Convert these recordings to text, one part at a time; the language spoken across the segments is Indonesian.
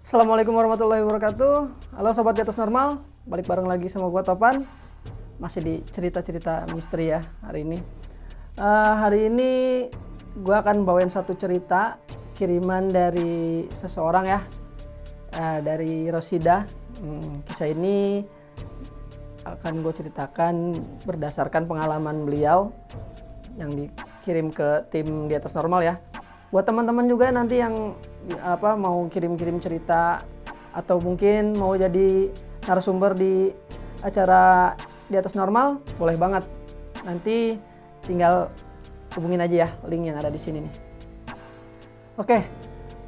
Assalamualaikum warahmatullahi wabarakatuh. Halo sobat di atas normal, balik bareng lagi sama gua Topan. Masih di cerita-cerita misteri ya hari ini. Hari ini gua akan bawain satu cerita kiriman dari seseorang ya, dari Rosida. Kisah ini akan gue ceritakan berdasarkan pengalaman beliau yang dikirim ke tim di atas normal ya. Buat teman-teman juga nanti yang mau kirim-kirim cerita atau mungkin mau jadi narasumber di acara di atas normal, boleh banget. Nanti tinggal hubungin aja ya link yang ada di sini nih. Oke,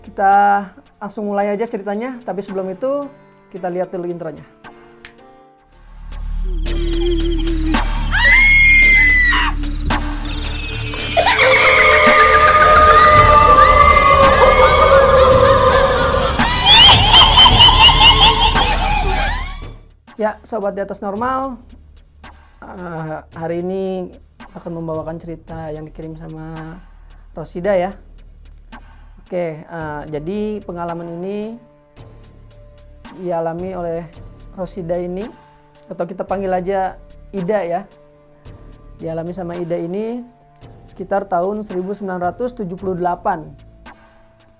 kita langsung mulai aja ceritanya. Tapi sebelum itu kita lihat dulu intronya. Ya, sobat di atas normal, hari ini akan membawakan cerita yang dikirim sama Rosida ya. Oke, jadi pengalaman ini dialami oleh Rosida ini, atau kita panggil aja Ida ya. Dialami sama Ida ini sekitar tahun 1978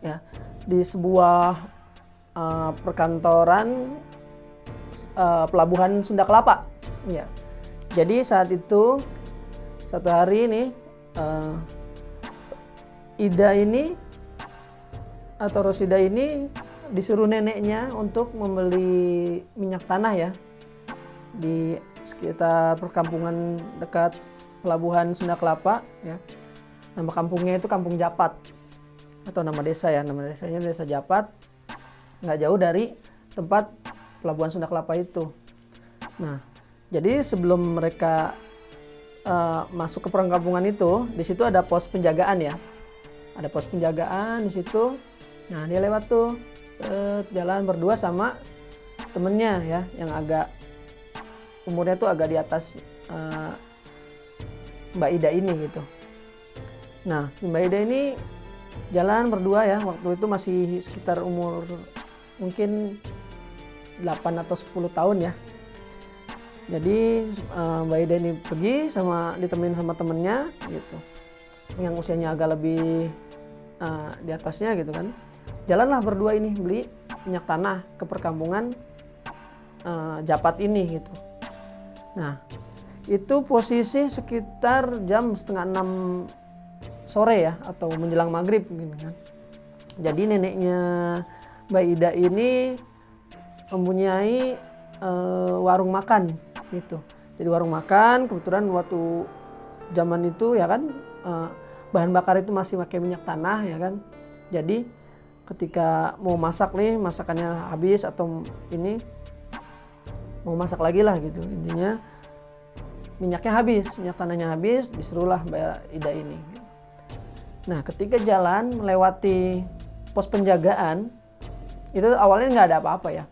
ya, di sebuah perkantoran pelabuhan Sunda Kelapa ya. Jadi saat itu satu hari ini Ida ini atau Rosida ini disuruh neneknya untuk membeli minyak tanah ya di sekitar perkampungan dekat pelabuhan Sunda Kelapa ya. Nama kampungnya itu Kampung Japat atau nama desa ya, nama desanya Desa Japat, nggak jauh dari tempat pelabuhan Sunda Kelapa itu. Nah, jadi sebelum mereka masuk ke perkampungan itu, di situ ada pos penjagaan ya. Ada pos penjagaan di situ. Nah, dia lewat tuh jalan berdua sama temennya ya, yang agak umurnya tuh agak di atas Mbak Ida ini gitu. Nah, Mbak Ida ini jalan berdua ya, waktu itu masih sekitar umur mungkin 8 atau 10 tahun ya. Jadi Mbak Ida ini pergi ditemenin sama temennya gitu, yang usianya agak lebih di atasnya gitu kan. Jalanlah berdua ini beli minyak tanah ke perkampungan Japat ini gitu. Nah, itu posisi sekitar jam 5:30 sore ya, atau menjelang maghrib gitu kan. Jadi neneknya Mbak Ida ini mempunyai warung makan gitu. Jadi warung makan, kebetulan waktu zaman itu ya kan bahan bakar itu masih pakai minyak tanah ya kan. Jadi ketika mau masak nih, masakannya habis atau ini mau masak lagi lah gitu, intinya minyaknya habis, minyak tanahnya habis, disuruhlah Mbak Ida ini. Nah, ketika jalan melewati pos penjagaan itu awalnya nggak ada apa-apa ya.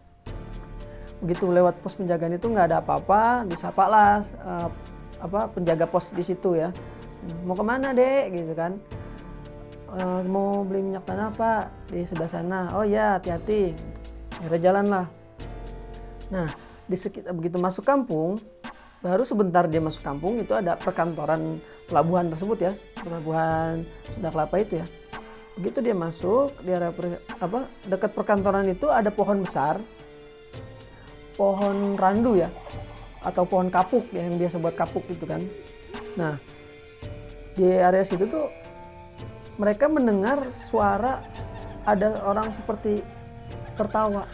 Begitu lewat pos penjagaan itu nggak ada apa-apa, disapalah penjaga pos di situ ya. Mau kemana dek gitu kan? Mau beli minyak tanah pak di sebelah sana. Oh ya, hati-hati. Akhirnya jalan lah. Nah, di sekitar begitu masuk kampung, baru sebentar dia masuk kampung itu ada perkantoran pelabuhan tersebut ya, pelabuhan Sunda Kelapa itu ya. Begitu dia masuk di area dekat perkantoran itu ada pohon besar, pohon randu ya, atau pohon kapuk ya, yang biasa buat kapuk gitu kan. Nah, di area situ tuh mereka mendengar suara ada orang seperti tertawa.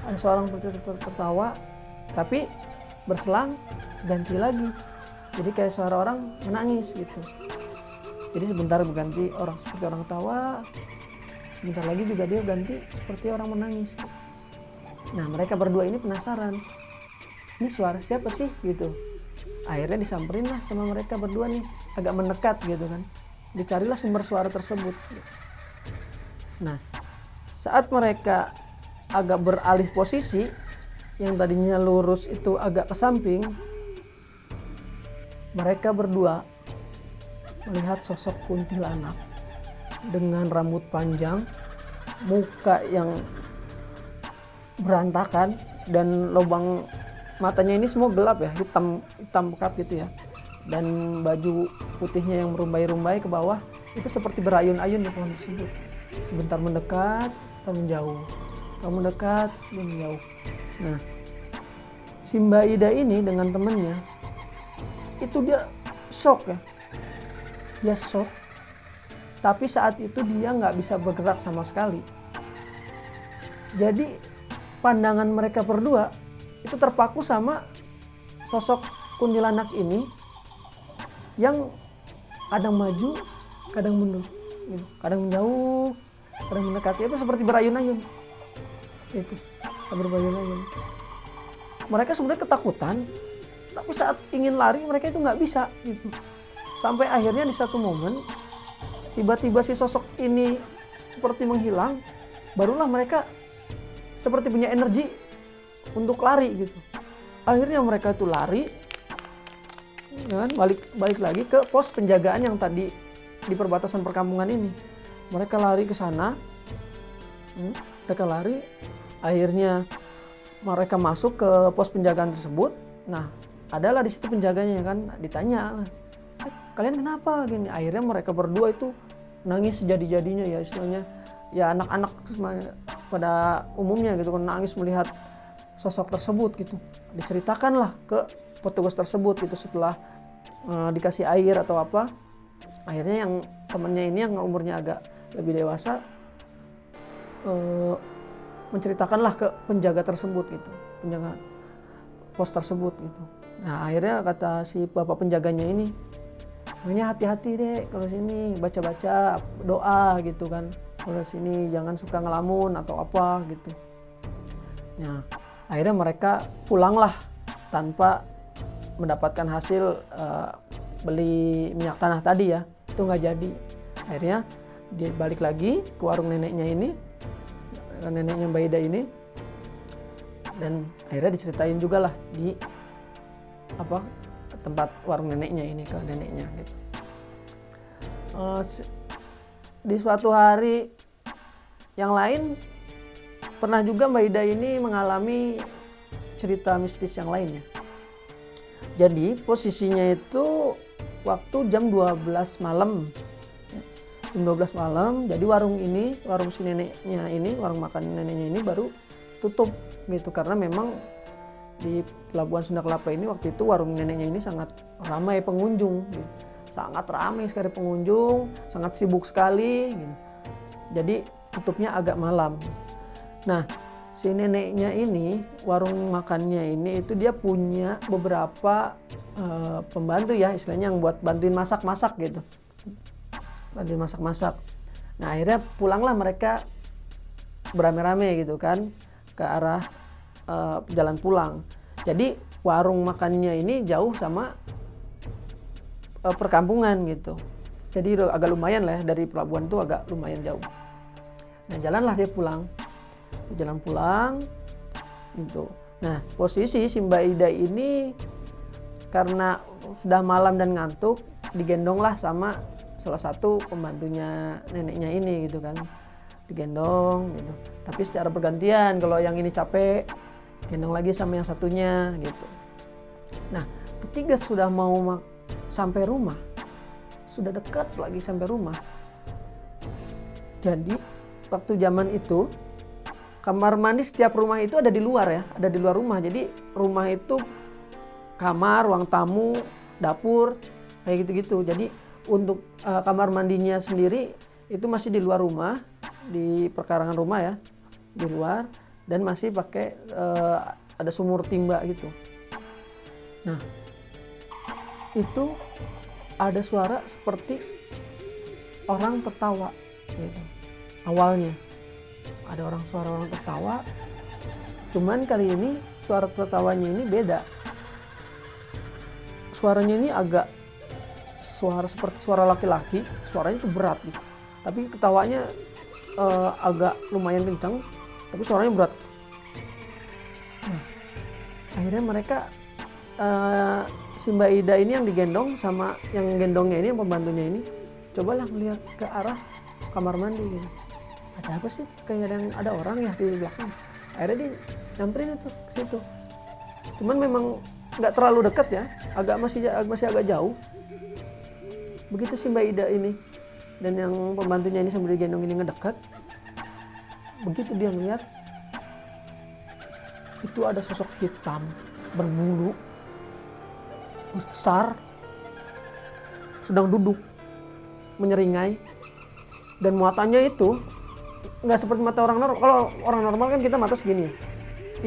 Ada seorang seperti tertawa, tapi berselang ganti lagi. Jadi kayak suara orang menangis gitu. Jadi sebentar berganti seperti orang tawa, sebentar lagi juga dia ganti seperti orang menangis. Nah, mereka berdua ini penasaran, ini suara siapa sih gitu. Akhirnya disamperin lah sama mereka berdua nih, agak mendekat gitu kan. Dicarilah sumber suara tersebut. Nah, saat mereka agak beralih posisi, yang tadinya lurus itu agak ke samping, mereka berdua melihat sosok kuntilanak dengan rambut panjang, muka yang berantakan dan lubang matanya ini semua gelap ya, hitam pekat gitu ya, dan baju putihnya yang merumbai-rumbai ke bawah itu seperti berayun-ayun di pohon tersebut. Sebentar mendekat dan menjauh, mendekat dan menjauh. Nah, si Mbak Ida ini dengan temennya itu dia shock ya, dia shock. Tapi saat itu dia nggak bisa bergerak sama sekali. Jadi pandangan mereka berdua itu terpaku sama sosok kuntilanak ini yang kadang maju, kadang mundur, gitu. Kadang menjauh, kadang mendekati, itu seperti berayun-ayun. Itu, berayun-ayun. Mereka sebenarnya ketakutan, tapi saat ingin lari mereka itu nggak bisa, gitu. Sampai akhirnya di satu momen, tiba-tiba si sosok ini seperti menghilang, barulah mereka seperti punya energi untuk lari gitu. Akhirnya mereka itu lari, ya kan, balik lagi ke pos penjagaan yang tadi di perbatasan perkampungan ini. Mereka lari ke sana, mereka lari. Akhirnya mereka masuk ke pos penjagaan tersebut. Nah, adalah di situ penjaganya kan, ditanya, kalian kenapa gini? Akhirnya mereka berdua itu nangis sejadi-jadinya ya, istilahnya ya anak-anak pada umumnya gitu kan, nangis melihat sosok tersebut gitu. Diceritakanlah ke petugas tersebut gitu setelah dikasih air atau apa. Akhirnya yang temannya ini yang umurnya agak lebih dewasa menceritakanlah ke penjaga tersebut gitu, penjaga pos tersebut gitu. Nah, akhirnya kata si bapak penjaganya ini hati-hati deh kalau sini, baca-baca doa gitu kan. Kalau sini jangan suka ngelamun atau apa gitu. Nah, akhirnya mereka pulanglah tanpa mendapatkan hasil beli minyak tanah tadi ya. Itu nggak jadi. Akhirnya dia balik lagi ke warung neneknya ini, neneknya Mbak Ida ini, dan akhirnya diceritain juga lah di tempat warung neneknya ini ke neneknya gitu. Di suatu hari yang lain pernah juga Mbak Ida ini mengalami cerita mistis yang lainnya. Jadi posisinya itu waktu jam 12 malam. Jam 12 malam, jadi warung si neneknya ini, warung makan neneknya ini baru tutup gitu, karena memang di Pelabuhan Sunda Kelapa ini waktu itu warung neneknya ini sangat ramai pengunjung gitu. Sangat ramai sekali pengunjung, sangat sibuk sekali gitu. Jadi tutupnya agak malam. Nah, si neneknya ini, warung makannya ini itu dia punya beberapa pembantu ya, istilahnya yang buat bantuin masak-masak gitu. Bantuin masak-masak. Nah, akhirnya pulanglah mereka beramai-ramai gitu kan ke arah jalan pulang. Jadi warung makannya ini jauh sama perkampungan gitu. Jadi agak lumayan lah ya, dari pelabuhan itu agak lumayan jauh. Nah, jalanlah dia pulang. Jalan pulang gitu. Nah, posisi si Mbak Ida ini karena sudah malam dan ngantuk, digendonglah sama salah satu pembantunya neneknya ini gitu kan. Digendong gitu. Tapi secara bergantian, kalau yang ini capek, gendong lagi sama yang satunya gitu. Nah, ketika sudah mau sampai rumah, sudah dekat lagi sampai rumah. Jadi waktu zaman itu kamar mandi setiap rumah itu ada di luar ya, ada di luar rumah. Jadi rumah itu kamar, ruang tamu, dapur, kayak gitu-gitu. Jadi untuk kamar mandinya sendiri itu masih di luar rumah, di perkarangan rumah ya, di luar, dan masih pakai ada sumur timba gitu. Nah, itu ada suara seperti orang tertawa gitu. Awalnya ada suara orang tertawa, cuman kali ini suara tertawanya ini beda. Suaranya ini agak seperti suara laki-laki, suaranya itu berat gitu. Tapi ketawanya agak lumayan kencang, tapi suaranya berat. Nah, akhirnya mereka si Mbak Ida ini yang digendong sama yang gendongnya ini, yang pembantunya ini, cobalah melihat ke arah kamar mandi gitu. ada apa sih, kayak ada orang ya di belakang. Akhirnya dia nyamperin itu ke situ. Cuman memang nggak terlalu dekat ya, masih agak jauh. Begitu si Mbak Ida ini dan yang pembantunya ini sambil digendong ini ngedekat, begitu dia ngeliat itu ada sosok hitam berbulu besar sedang duduk menyeringai, dan matanya itu nggak seperti mata orang normal. Kalau orang normal kan kita mata segini ya,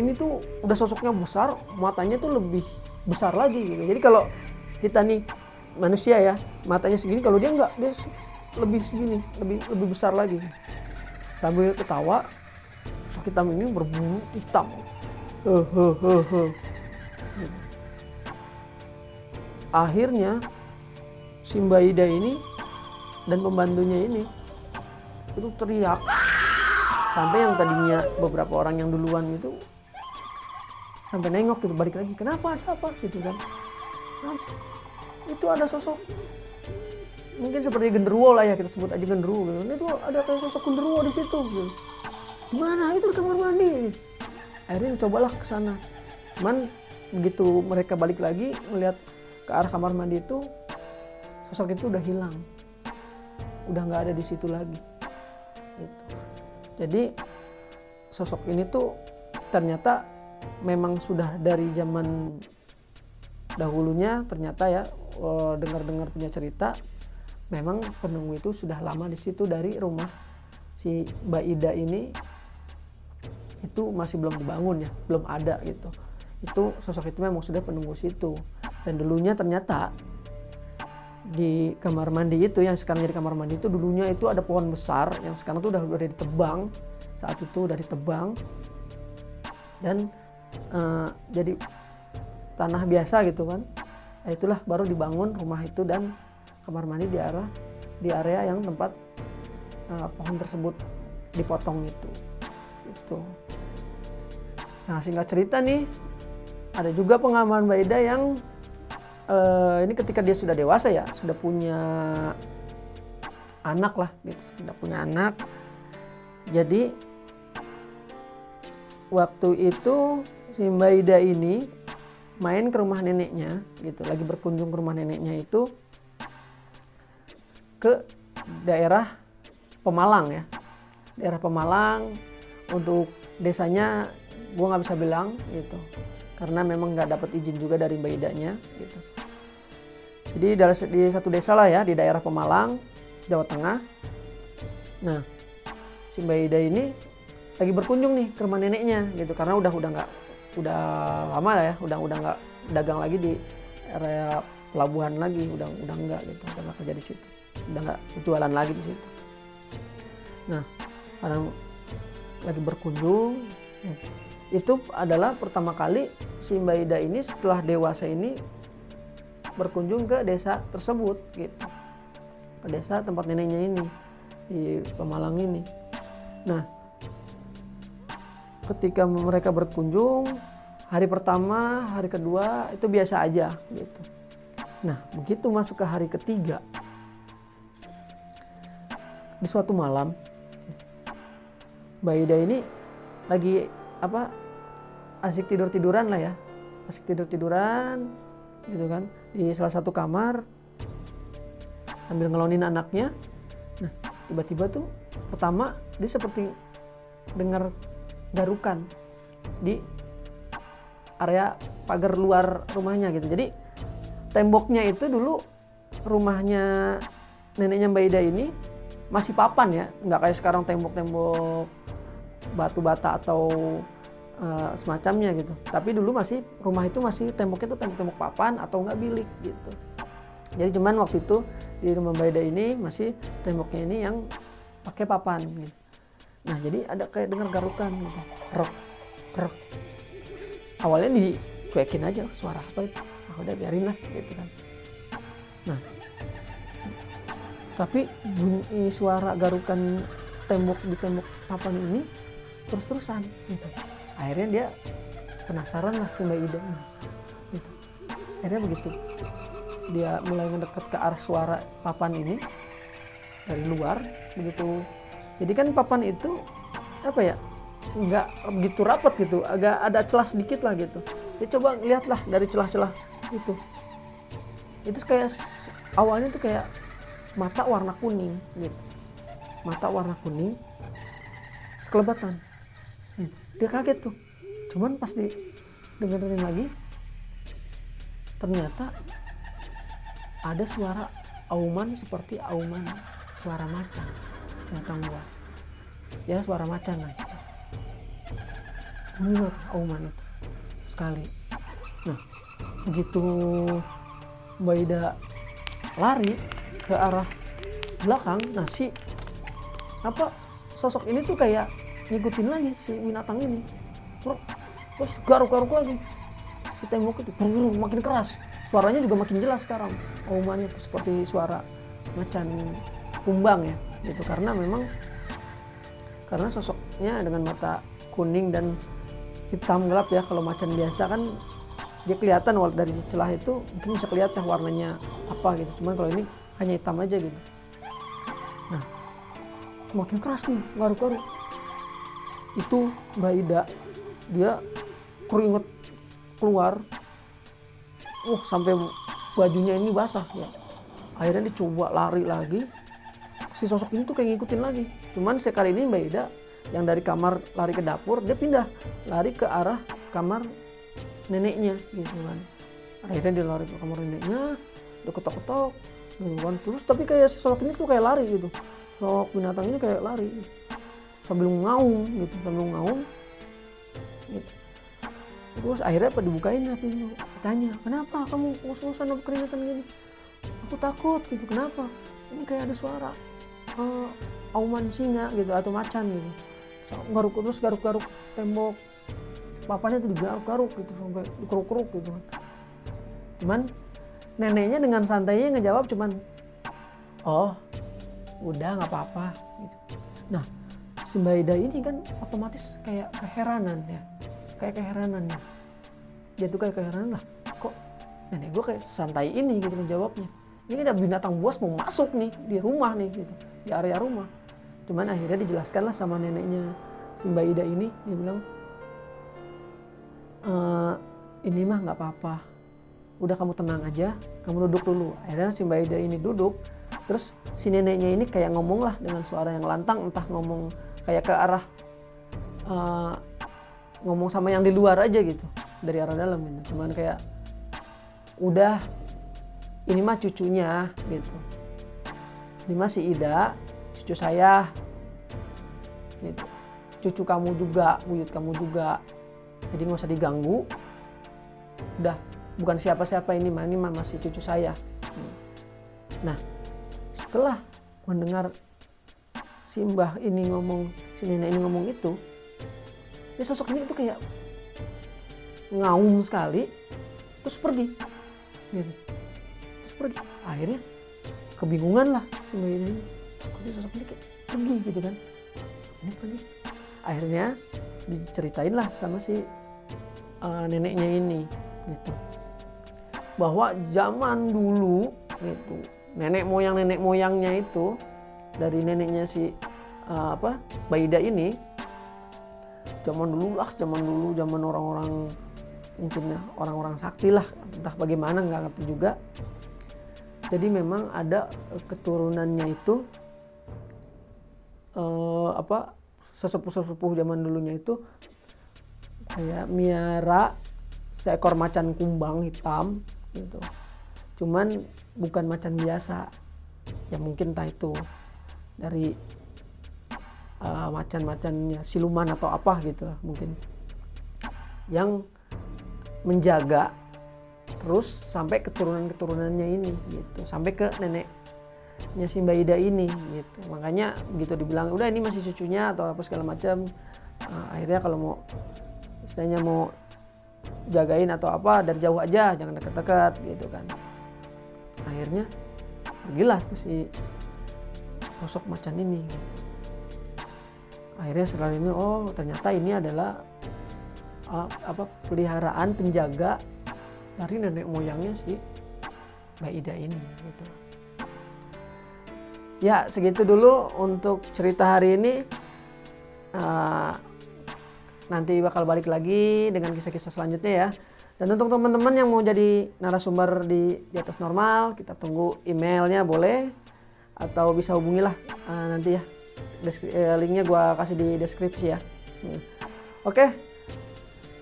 ini tuh udah sosoknya besar, matanya tuh lebih besar lagi gitu. Jadi kalau kita nih manusia ya matanya segini, kalau dia nggak, dia lebih segini, lebih besar lagi. Sambil ketawa, sosok hitam ini berbulu hitam. Akhirnya si Mbak Ida ini dan pembantunya ini itu teriak, sampai yang tadinya beberapa orang yang duluan itu sampai nengok gitu, balik lagi, kenapa, ada apa gitu kan. Nah, itu ada sosok mungkin seperti genderuwo lah ya, kita sebut aja genderuwo gitu. Itu ada kayak sosok genderuwo di situ gitu. Gimana? Itu di kamar mandi. Akhirnya cobalah ke sana. Cuman begitu mereka balik lagi melihat ke arah kamar mandi itu, sosok itu udah hilang, udah nggak ada di situ lagi gitu. Jadi sosok ini tuh ternyata memang sudah dari zaman dahulunya, ternyata ya dengar-dengar punya cerita, memang penunggu itu sudah lama di situ. Dari rumah si Mbak Ida ini itu masih belum dibangun ya, belum ada gitu. Itu sosok itu memang sudah penunggu situ. Dan dulunya ternyata di kamar mandi itu, yang sekarang jadi kamar mandi itu, dulunya itu ada pohon besar yang sekarang tuh udah ditebang. Saat itu udah ditebang dan jadi tanah biasa gitu kan. Nah, itulah baru dibangun rumah itu dan kamar mandi di area yang tempat pohon tersebut dipotong itu. Nah, singkat cerita nih, ada juga pengalaman Mbak Ida yang ini ketika dia sudah dewasa ya, sudah punya anak lah gitu, sudah punya anak. Jadi waktu itu si Mbak Ida ini main ke rumah neneknya gitu, lagi berkunjung ke rumah neneknya itu ke daerah Pemalang ya. Daerah Pemalang, untuk desanya gue nggak bisa bilang gitu, karena memang nggak dapat izin juga dari Mbak Idanya gitu. Jadi di satu desa lah ya, di daerah Pemalang, Jawa Tengah. Nah, si Mbak Ida ini lagi berkunjung nih ke rumah neneknya gitu, karena udah lama lah ya, udah nggak dagang lagi di area pelabuhan lagi, udah nggak gitu, udah nggak kerja di situ, udah nggak jualan lagi di situ. Nah, karena lagi berkunjung, itu adalah pertama kali si Mbak Ida ini setelah dewasa ini berkunjung ke desa tersebut gitu, ke desa tempat neneknya ini di Pemalang ini. Nah, ketika mereka berkunjung, hari pertama, hari kedua itu biasa aja gitu. Nah, begitu masuk ke hari ketiga, di suatu malam Mbak Ida ini lagi asik tiduran lah ya, asik tiduran gitu kan, di salah satu kamar sambil ngelonin anaknya. Nah, tiba-tiba tuh pertama dia seperti dengar garukan di area pagar luar rumahnya gitu. Jadi temboknya itu dulu rumahnya neneknya Mbak Ida ini masih papan ya, nggak kayak sekarang tembok-tembok batu bata atau semacamnya gitu. Tapi dulu rumah itu masih temboknya tuh tembok papan atau enggak bilik gitu. Jadi cuman waktu itu di rumah Mbak Ida ini masih temboknya ini yang pakai papan gitu. Nah, jadi ada kayak dengar garukan gitu. Krok. Awalnya dicuekin aja, suara apa itu? Udah biarin lah gitu kan. Nah, tapi bunyi suara garukan di tembok papan ini terus-terusan gitu. Akhirnya dia penasaran lah si Mbak Ida gitu. Akhirnya begitu dia mulai mendekat ke arah suara papan ini dari luar, begitu Jadi kan papan itu apa ya, nggak begitu rapat gitu, agak ada celah sedikit lah gitu. Dia coba lihatlah dari celah-celah itu kayak awalnya tuh kayak mata warna kuning gitu, mata warna kuning sekelebatan. Dia kaget tuh, cuman pas dengerin lagi ternyata ada suara auman seperti auman suara macan binatang buas ya, suara macan lah gitu. Bunyi banget auman itu sekali. Nah begitu Mbak Ida lari ke arah belakang, nah si sosok ini tuh kayak ngikutin lagi si binatang ini, terus garuk-garuk lagi si tembok itu, makin keras, suaranya juga makin jelas sekarang. Aumannya itu seperti suara macan kumbang ya gitu, karena sosoknya dengan mata kuning dan hitam gelap ya. Kalau macan biasa kan dia kelihatan dari celah itu mungkin bisa kelihatan warnanya apa gitu, cuman kalau ini hanya hitam aja gitu. Nah semakin keras nih garuk-garuk itu, Mbak Ida dia keringet keluar, sampai bajunya ini basah ya. Akhirnya dicoba lari lagi, si sosok ini tuh kayak ngikutin lagi, cuman sekali ini Mbak Ida yang dari kamar lari ke dapur, dia pindah lari ke arah kamar neneknya gitu kan. Akhirnya dia lari ke kamar neneknya, dia ketok-ketok gitu kan. Terus tapi kayak si sosok ini tuh kayak lari gitu, sosok binatang ini kayak lari sambil ngaum gitu, gitu. Terus akhirnya dibukain lah pintu, ditanya, kenapa kamu ngos-ngosan keringetan gini? Aku takut gitu. Kenapa? Ini kayak ada suara auman singa gitu atau macan gitu. Garuk-garuk tembok papannya tuh digaruk-garuk gitu sampai dikeruk-keruk gitu kan. Cuman neneknya dengan santainya ngejawab cuman, oh udah nggak apa-apa gitu. Nah si Mbak Ida ini kan otomatis kayak keheranan ya. Dia tuh kayak keheranan lah, kok nenek gue kayak santai ini gitu menjawabnya. Ini ada binatang buas mau masuk nih di rumah nih gitu, di area rumah. Cuman akhirnya dijelaskan lah sama neneknya si Mbak Ida ini, dia bilang ini mah nggak apa-apa, udah kamu tenang aja, kamu duduk dulu. Akhirnya si Mbak Ida ini duduk, terus si neneknya ini kayak ngomong lah dengan suara yang lantang, entah ngomong kayak ke arah ngomong sama yang di luar aja gitu, dari arah dalam gitu. Cuman kayak udah ini mah cucunya gitu, ini mah si Ida cucu saya gitu, cucu kamu juga, buyut kamu juga, jadi nggak usah diganggu, udah bukan siapa-siapa, ini mah masih cucu saya. Nah setelah mendengar si mbah ini ngomong, si nenek ini ngomong itu, ini sosok ini tuh kayak ngaum sekali, terus pergi gitu. Terus pergi, akhirnya kebingungan lah si mbak ini, kok dia sosok ini kayak pergi gitu kan, ini pergi. Akhirnya diceritain lah sama si neneknya ini gitu, bahwa zaman dulu gitu, nenek moyangnya itu, dari neneknya si Mbak Ida ini, zaman dulu zaman orang-orang mungkin ya orang-orang sakti lah, entah bagaimana nggak ngerti juga. Jadi memang ada keturunannya itu sesepuh zaman dulunya itu kayak miara seekor macan kumbang hitam gitu. Cuman bukan macan biasa, ya mungkin entah itu dari macan-macannya siluman atau apa gitu lah mungkin, yang menjaga terus sampai keturunan-keturunannya ini gitu, sampai ke neneknya si Mbak Ida ini gitu. Makanya begitu dibilang udah ini masih cucunya atau apa segala macam, akhirnya kalau mau istilahnya mau jagain atau apa dari jauh aja, jangan dekat-dekat gitu kan. Akhirnya pergilah tuh si sosok macan ini gitu. Akhirnya setelah ini, oh ternyata ini adalah peliharaan penjaga dari nenek moyangnya si Mbak Ida ini gitu. Ya segitu dulu untuk cerita hari ini. Nanti bakal balik lagi dengan kisah-kisah selanjutnya ya. Dan untuk teman-teman yang mau jadi narasumber di atas normal, kita tunggu emailnya boleh, atau bisa hubungilah nanti ya. Linknya gue kasih di deskripsi ya. Oke,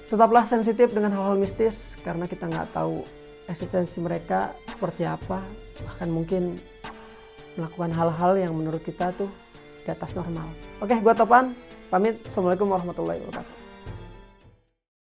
tetaplah sensitif dengan hal-hal mistis karena kita nggak tahu eksistensi mereka seperti apa, bahkan mungkin melakukan hal-hal yang menurut kita tuh di atas normal. Oke, gue Topan, pamit. Assalamualaikum warahmatullahi wabarakatuh.